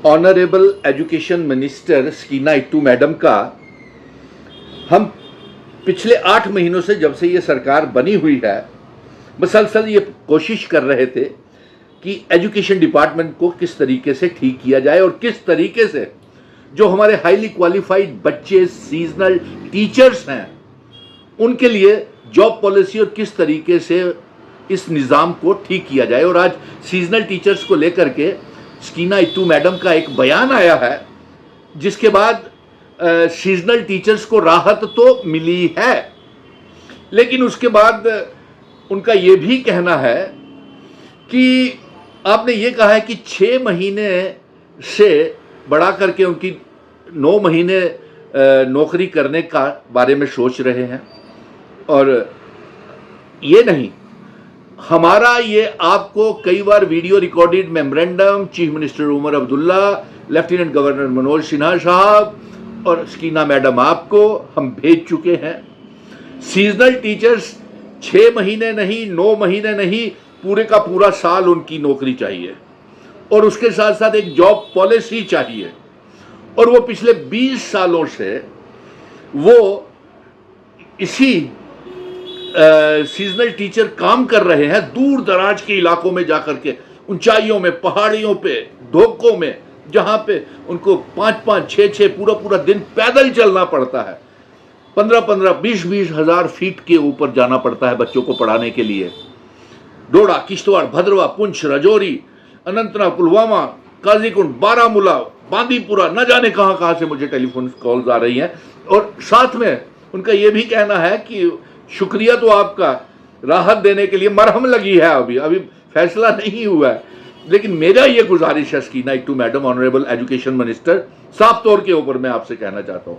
Honourable education minister Sakina Itoo madam का हम पिछले 8 महीनों से, जब से ये सरकार बनी हुई है, मुसलसल ये कोशिश कर रहे थे कि एजुकेशन डिपार्टमेंट को किस तरीके से ठीक किया जाए और किस तरीके से जो हमारे हाईली क्वालिफाइड बच्चे, सीजनल टीचर्स हैं, उनके लिए जॉब पॉलिसी और किस तरीके से इस निज़ाम को ठीक किया जाए। और आज सीजनल टीचर्स को लेकर के स्कीना इट्टू मैडम का एक बयान आया है, जिसके बाद सीजनल टीचर्स को राहत तो मिली है, लेकिन उसके बाद उनका ये भी कहना है कि आपने ये कहा है कि 6 महीने से बढ़ा करके उनकी 9 महीने नौकरी करने का बारे में सोच रहे हैं। और ये नहीं, हमारा ये आपको कई बार video recorded memorandum chief minister Omar Abdullah, lieutenant governor Manoj Sinha साहब और स्कीना मैडम आपको हम भेज चुके हैं। सीजनल टीचर्स 6 महीने नहीं, 9 महीने नहीं, पूरे का पूरा साल उनकी नौकरी चाहिए और उसके साथ साथ एक जॉब पॉलिसी चाहिए। और वो पिछले 20 सालों से वो इसी सीजनल टीचर काम कर रहे हैं, दूर दराज के इलाकों में जाकर के, ऊंचाइयों में, पहाड़ियों पे, ढोकों में, जहां पे उनको 5-5, 6-6 पूरा दिन पैदल चलना पड़ता है। 15-15, 20-20 हजार फीट के ऊपर जाना पड़ता है बच्चों को पढ़ाने के लिए। डोडा, किश्तवाड़, भद्रवा, पुंछ, राजौरी, अनंतनाग, पुलवामा, काजीकुंड, बारामूला, बांदीपुरा, न जाने कहां कहां से मुझे टेलीफोन कॉल्स आ रही हैं। और साथ में उनका यह भी कहना है कि शुक्रिया तो आपका, राहत देने के लिए मरहम लगी है, अभी फैसला नहीं हुआ है, लेकिन मेरा ये गुजारिश है Sakina Itoo madam, honourable education minister, साफ तौर के ऊपर मैं आपसे कहना चाहता हूं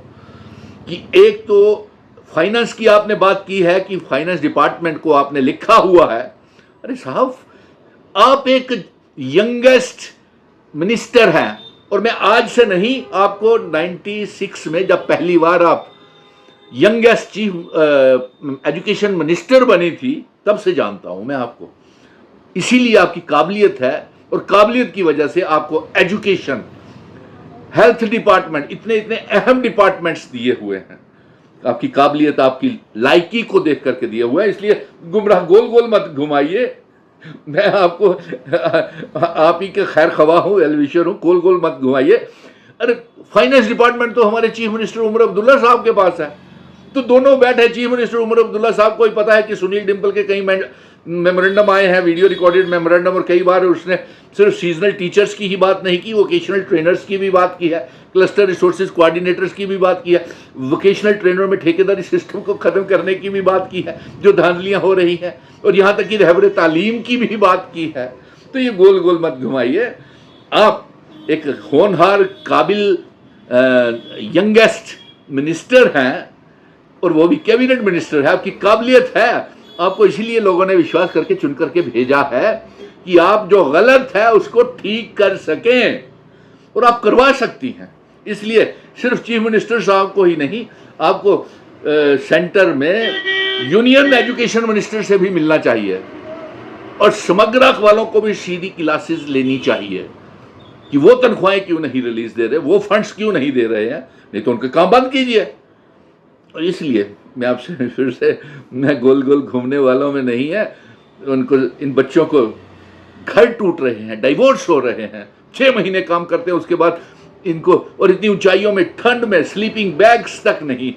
कि एक तो फाइनेंस की आपने बात की है कि फाइनेंस डिपार्टमेंट को आपने लिखा हुआ है। अरे साहब, आप एक यंगेस्ट मिनिस्टर हैं, और मैं आज से नहीं, आपको 96 में जब पहली बार आप यंगेस्ट चीफ एजुकेशन मिनिस्टर बनी थी, तब से जानता हूं मैं आपको। इसीलिए आपकी काबिलियत है, और काबिलियत की वजह से आपको एजुकेशन, हेल्थ डिपार्टमेंट, इतने अहम डिपार्टमेंट्स दिए हुए हैं। आपकी काबिलियत, आपकी लायकी को देख करके दिया हुआ है। इसलिए गुमराह गोल गोल मत घुमाइए। मैं आपको आप ही के खैर खवा हूं, एलविशर हूं, गोल गोल मत घुमाइए। अरे फाइनेंस डिपार्टमेंट तो हमारे चीफ मिनिस्टर उमर अब्दुल्ला साहब के पास है, तो दोनों बैठे। चीफ मिनिस्टर उमर अब्दुल्ला साहब को ही पता है कि सुनील डिंपल के कई मेमोरेंडम आए हैं, वीडियो रिकॉर्डेड मेमोरेंडम, और कई बार उसने सिर्फ सीजनल टीचर्स की ही बात नहीं की, वोकेशनल ट्रेनर्स की भी बात की है, क्लस्टर रिसोर्सेज कोऑर्डिनेटर्स की भी बात की है, वोकेशनल ट्रेनर में ठेकेदारी सिस्टम को खत्म करने की भी बात की है, जो धांधलियां हो रही हैं, और यहाँ तक कि रहबर तालीम की भी बात की है। तो ये गोल गोल मत घुमाइए। आप एक होनहार, काबिल, यंगेस्ट मिनिस्टर हैं, और वो भी कैबिनेट मिनिस्टर है। आपकी काबिलियत है, आपको इसीलिए लोगों ने विश्वास करके चुन करके भेजा है कि आप जो गलत है उसको ठीक कर सकें, और आप करवा सकती हैं। इसलिए सिर्फ चीफ मिनिस्टर साहब को ही नहीं, आपको सेंटर में यूनियन एजुकेशन मिनिस्टर से भी मिलना चाहिए, और समग्र वालों को भी सीधी क्लासेस लेनी चाहिए कि वो तनख्वाहें क्यों नहीं रिलीज दे रहे, वो फंड्स क्यों नहीं दे रहे हैं, नहीं तो उनके काम बंद कीजिए। और इसलिए मैं आपसे फिर से, मैं गोल गोल घूमने वालों में नहीं है। उनको, इन बच्चों को घर टूट रहे हैं, डाइवोर्स हो रहे हैं, 6 महीने काम करते हैं, उसके बाद इनको, और इतनी ऊंचाइयों में, ठंड में, स्लीपिंग बैग्स तक नहीं,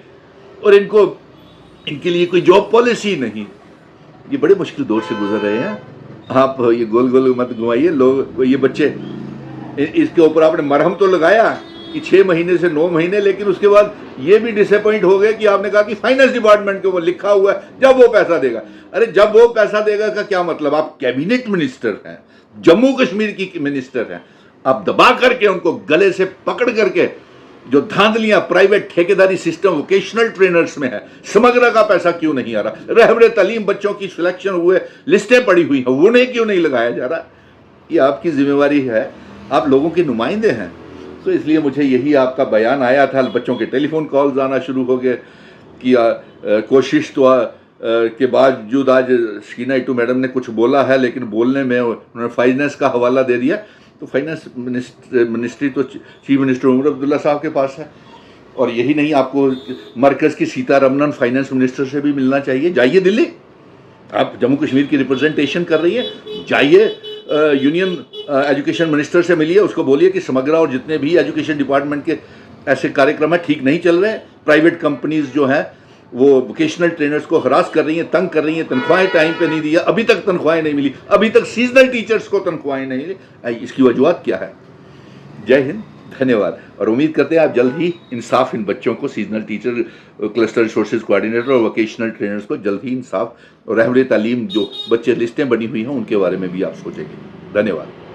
और इनको, इनके लिए कोई जॉब पॉलिसी नहीं। ये बड़े मुश्किल दौर से गुजर रहे हैं। आप ये गोल गोल मत घुमाइए। लोग, ये बच्चे, इसके ऊपर आपने मरहम तो लगाया कि 6 महीने से 9 महीने, लेकिन उसके बाद ये भी डिसअपॉइंट हो गए कि आपने कहा कि फाइनेंस डिपार्टमेंट के वो लिखा हुआ है जब वो पैसा देगा। अरे जब वो पैसा देगा का क्या मतलब? आप कैबिनेट मिनिस्टर हैं, जम्मू कश्मीर की मिनिस्टर हैं, आप दबा करके उनको गले से पकड़ करके, जो धांधलियां प्राइवेट ठेकेदारी सिस्टम वोकेशनल ट्रेनर्स में है, समग्र का पैसा क्यों नहीं आ रहा? रहबर तालीम बच्चों की सिलेक्शन हुए लिस्टें पड़ी हुई हैं, उन्हें क्यों नहीं लगाया जा रहा? ये आपकी जिम्मेवारी है, आप लोगों के नुमाइंदे हैं। तो इसलिए मुझे यही आपका बयान आया था। बच्चों के टेलीफोन कॉल्स आना शुरू हो गए कि कोशिश तो के बावजूद आज स्कीना इट्टू मैडम ने कुछ बोला है, लेकिन बोलने में उन्होंने फाइनेंस का हवाला दे दिया। तो फाइनेंस मिनिस्ट्री तो चीफ मिनिस्टर उमर अब्दुल्ला साहब के पास है। और यही नहीं, आपको मरकज़ की सीतारमन फाइनेंस मिनिस्टर से भी मिलना चाहिए। जाइए दिल्ली, आप जम्मू कश्मीर की रिप्रेजेंटेशन कर रही है, जाइए यूनियन एजुकेशन मिनिस्टर से मिलिए, उसको बोलिए कि समग्रा और जितने भी एजुकेशन डिपार्टमेंट के ऐसे कार्यक्रम है ठीक नहीं चल रहे हैं। प्राइवेट कंपनीज जो हैं वो वोकेशनल ट्रेनर्स को हरास कर रही हैं, तंग कर रही हैं, तनख्वाहें टाइम पे नहीं दिया, अभी तक तनख्वाहें नहीं मिली, अभी तक सीजनल टीचर्स को तनख्वाहें नहीं मिली। इसकी वजूहत क्या है? जय हिंद, धन्यवाद। और उम्मीद करते हैं आप जल्द ही इंसाफ इन बच्चों को, seasonal teacher, cluster resources coordinator और वोकेशनल ट्रेनर्स को जल्द ही इंसाफ और रहबरे तालीम जो बच्चे लिस्टें बनी हुई हैं उनके बारे में भी आप सोचेंगे। धन्यवाद।